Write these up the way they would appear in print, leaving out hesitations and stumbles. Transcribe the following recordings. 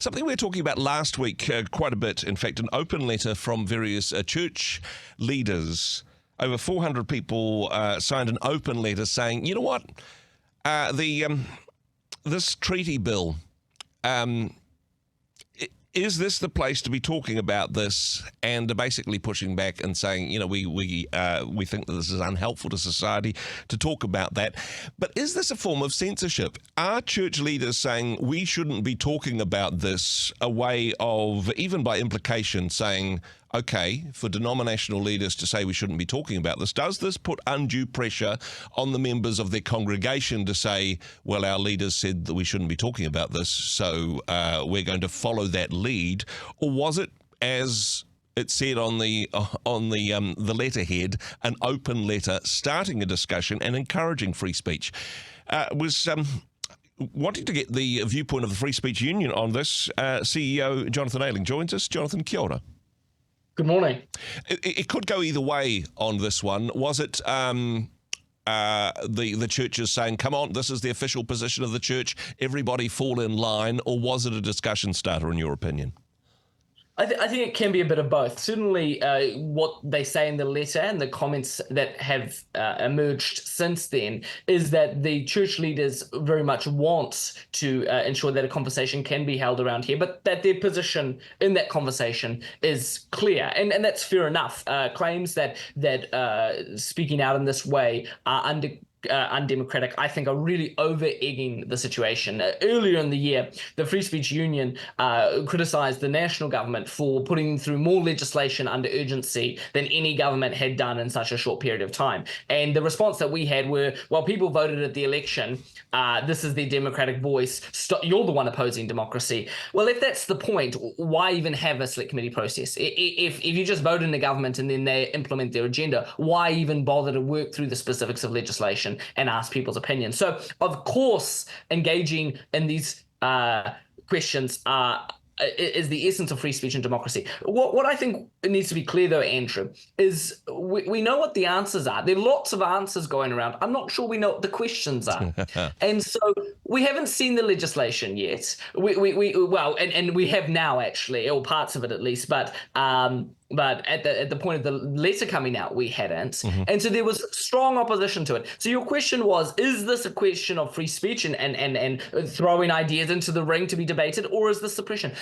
Something we were talking about last week quite a bit, in fact, an open letter from various church leaders. Over 400 people signed an open letter saying, you know what, this treaty bill, is this the place to be talking about this? And basically pushing back and saying, you know, we think that this is unhelpful to society to talk about that. But is this a form of censorship? Are church leaders saying we shouldn't be talking about this, a way of, even by implication, saying, okay, for denominational leaders to say we shouldn't be talking about this, does this put undue pressure on the members of their congregation to say, well, our leaders said that we shouldn't be talking about this, so we're going to follow that lead? Or was it, as it said on the letterhead, an open letter starting a discussion and encouraging free speech? Wanting to get the viewpoint of the Free Speech Union on this, CEO Jonathon Ayling joins us. Jonathon, kia ora. Good morning. It could go either way on this one. Was it the churches saying, come on, this is the official position of the church, everybody fall in line, or was it a discussion starter in your opinion? I think it can be a bit of both. Certainly what they say in the letter and the comments that have emerged since then is that the church leaders very much want to ensure that a conversation can be held around here, but that their position in that conversation is clear. And that's fair enough. Claims that speaking out in this way are undemocratic, I think, are really over-egging the situation. Earlier in the year, the Free Speech Union criticized the national government for putting through more legislation under urgency than any government had done in such a short period of time. And the response that we had were, well, people voted at the election, this is their democratic voice, you're the one opposing democracy. Well, if that's the point, why even have a select committee process? If you just vote in the government and then they implement their agenda, why even bother to work through the specifics of legislation and ask people's opinions? So, of course, engaging in these questions is the essence of free speech and democracy. What I think needs to be clear, though, Andrew, is we know what the answers are. There are lots of answers going around. I'm not sure we know what the questions are. And so we haven't seen the legislation yet. We have now, actually, or parts of it at least, but at the point of the letter coming out, we hadn't. Mm-hmm. And so there was strong opposition to it. So your question was, is this a question of free speech and throwing ideas into the ring to be debated, or is this suppression?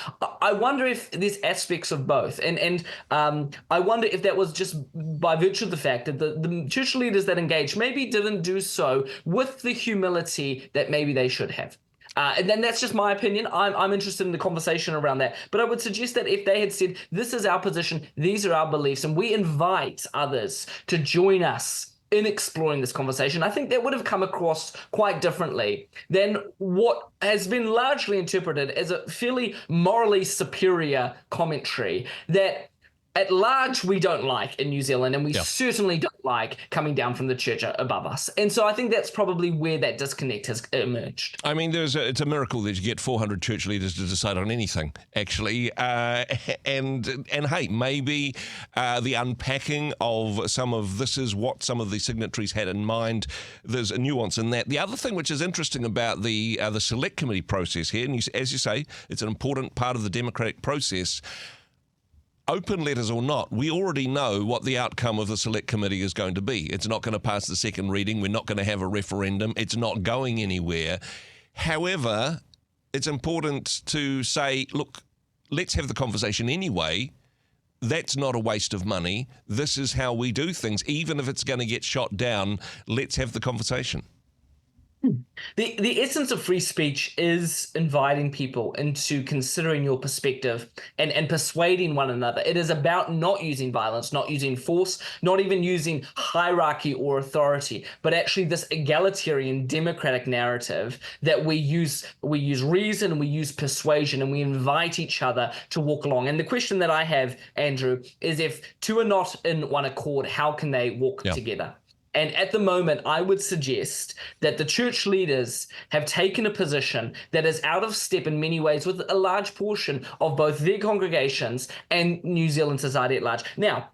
I wonder if there's aspects of both. And I wonder if that was just by virtue of the fact that the church leaders that engaged maybe didn't do so with the humility that maybe they should have. And then that's just my opinion. I'm interested in the conversation around that. But I would suggest that if they had said, this is our position, these are our beliefs, and we invite others to join us in exploring this conversation, I think that would have come across quite differently than what has been largely interpreted as a fairly morally superior commentary that at large we don't like in New Zealand, and we certainly don't like coming down from the church above us. And so I think that's probably where that disconnect has emerged. I mean, it's a miracle that you get 400 church leaders to decide on anything, actually. And hey, maybe the unpacking of some of this is what some of the signatories had in mind. There's a nuance in that. The other thing which is interesting about the select committee process here, and as you say, it's an important part of the democratic process. Open letters or not, we already know what the outcome of the select committee is going to be. It's not going to pass the second reading. We're not going to have a referendum. It's not going anywhere. However, it's important to say, look, let's have the conversation anyway. That's not a waste of money. This is how we do things. Even if it's going to get shot down, let's have the conversation. The essence of free speech is inviting people into considering your perspective and persuading one another. It is about not using violence, not using force, not even using hierarchy or authority, but actually this egalitarian democratic narrative that we use reason, we use persuasion, and we invite each other to walk along. And the question that I have, Andrew, is if two are not in one accord, how can they walk together? And at the moment, I would suggest that the church leaders have taken a position that is out of step in many ways with a large portion of both their congregations and New Zealand society at large. Now,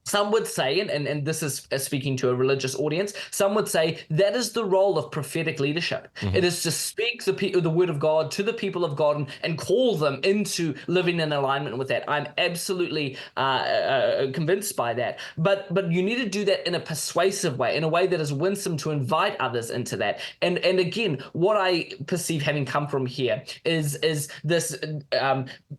Some would say, and this is speaking to a religious audience, some would say that is the role of prophetic leadership. It is to speak the word of God to the people of God and call them into living in alignment with that. I'm absolutely convinced by that. But you need to do that in a persuasive way, in a way that is winsome to invite others into that. And again, what I perceive having come from here is this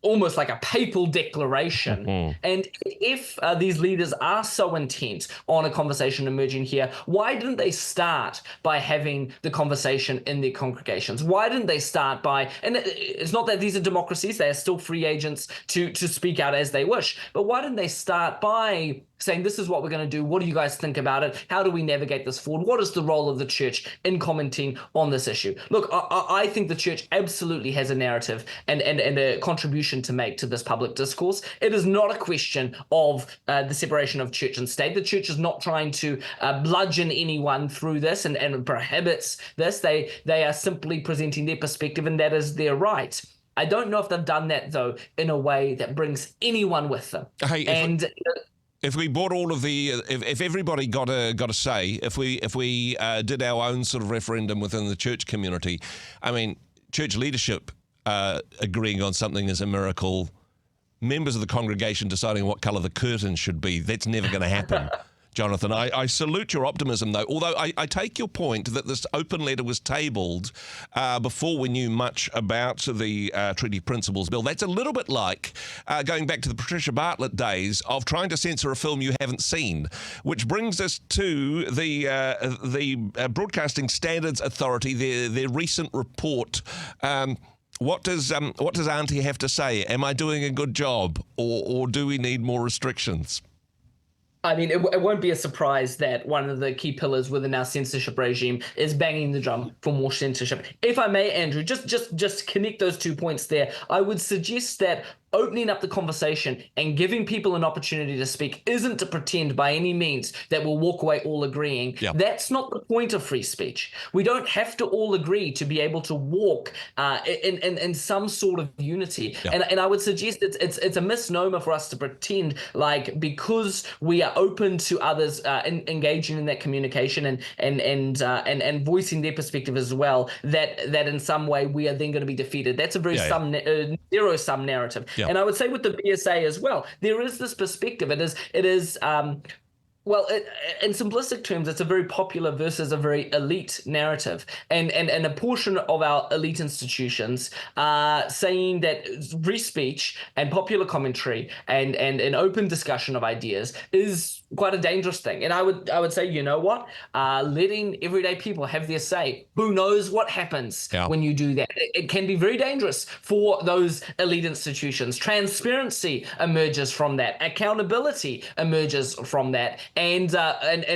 almost like a papal declaration. And if these leaders are so intent on a conversation emerging here, why didn't they start by having the conversation in their congregations? Why didn't they start by, and it's not that these are democracies, they are still free agents to speak out as they wish, but why didn't they start by saying, this is what we're going to do. What do you guys think about it? How do we navigate this forward? What is the role of the church in commenting on this issue? Look, I think the church absolutely has a narrative and a contribution to make to this public discourse. It is not a question of the separation of church and state. The church is not trying to bludgeon anyone through this and prohibits this. They are simply presenting their perspective, and that is their right. I don't know if they've done that, though, in a way that brings anyone with them. Hey, if we bought all of the, if everybody got a say, if we did our own sort of referendum within the church community, I mean, church leadership agreeing on something is a miracle. Members of the congregation deciding what colour the curtain should be, that's never going to happen. Jonathan, I salute your optimism, though, although I take your point that this open letter was tabled before we knew much about the Treaty Principles Bill. That's a little bit like going back to the Patricia Bartlett days of trying to censor a film you haven't seen, which brings us to the Broadcasting Standards Authority, their recent report. What does Auntie have to say? Am I doing a good job, or do we need more restrictions? I mean, it won't be a surprise that one of the key pillars within our censorship regime is banging the drum for more censorship. If I may, Andrew, just connect those 2 points there. I would suggest that opening up the conversation and giving people an opportunity to speak isn't to pretend by any means that we'll walk away all agreeing. Yep. That's not the point of free speech. We don't have to all agree to be able to walk in some sort of unity. Yep. And I would suggest it's a misnomer for us to pretend like because we are open to others engaging in that communication and voicing their perspective as well, that in some way we are then going to be defeated. That's a very zero-sum narrative. Yep. And I would say with the BSA as well, there is this perspective. It is well, in simplistic terms, it's a very popular versus a very elite narrative. And a portion of our elite institutions are saying that free speech and popular commentary and an open discussion of ideas is quite a dangerous thing. And I would say, you know what? Letting everyday people have their say. Who knows what happens when you do that? It can be very dangerous for those elite institutions. Transparency emerges from that. Accountability emerges from that. And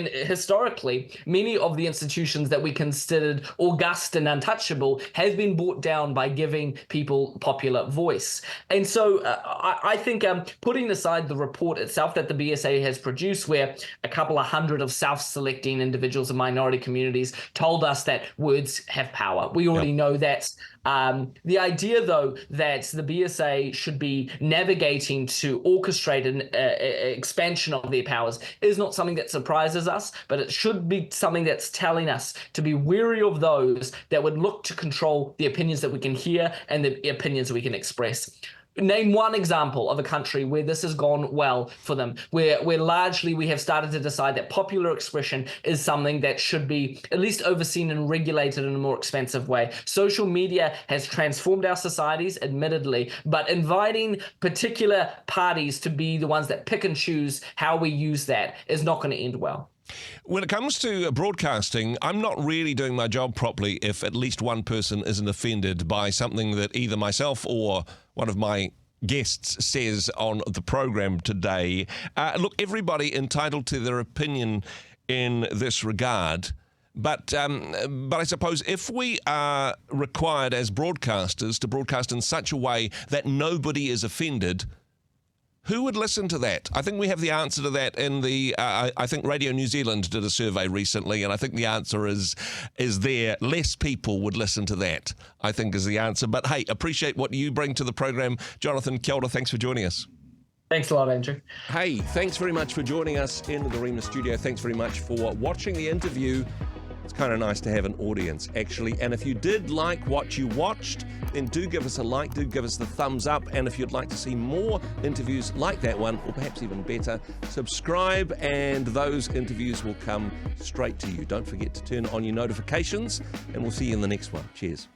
historically, many of the institutions that we considered august and untouchable have been brought down by giving people popular voice. And so I think putting aside the report itself that the BSA has produced, where a couple of hundred of self-selecting individuals and minority communities told us that words have power. We already know that. The idea, though, that the BSA should be navigating to orchestrate an expansion of their powers is not something that surprises us, but it should be something that's telling us to be wary of those that would look to control the opinions that we can hear and the opinions we can express. Name one example of a country where this has gone well for them, where largely we have started to decide that popular expression is something that should be at least overseen and regulated in a more expansive way. Social media has transformed our societies, admittedly, but inviting particular parties to be the ones that pick and choose how we use that is not going to end well. When it comes to broadcasting, I'm not really doing my job properly if at least one person isn't offended by something that either myself or one of my guests says on the program today. Look, everybody entitled to their opinion in this regard. But I suppose if we are required as broadcasters to broadcast in such a way that nobody is offended, who would listen to that? I think we have the answer to that in the, I think Radio New Zealand did a survey recently, and I think the answer is there. Less people would listen to that, I think, is the answer. But hey, appreciate what you bring to the program. Jonathon, kia ora, thanks for joining us. Thanks a lot, Andrew. Hey, thanks very much for joining us in the Rhema studio. Thanks very much for watching the interview. It's kind of nice to have an audience, actually. And if you did like what you watched, then do give us a like, do give us the thumbs up. And if you'd like to see more interviews like that one, or perhaps even better, subscribe and those interviews will come straight to you. Don't forget to turn on your notifications, and we'll see you in the next one. Cheers.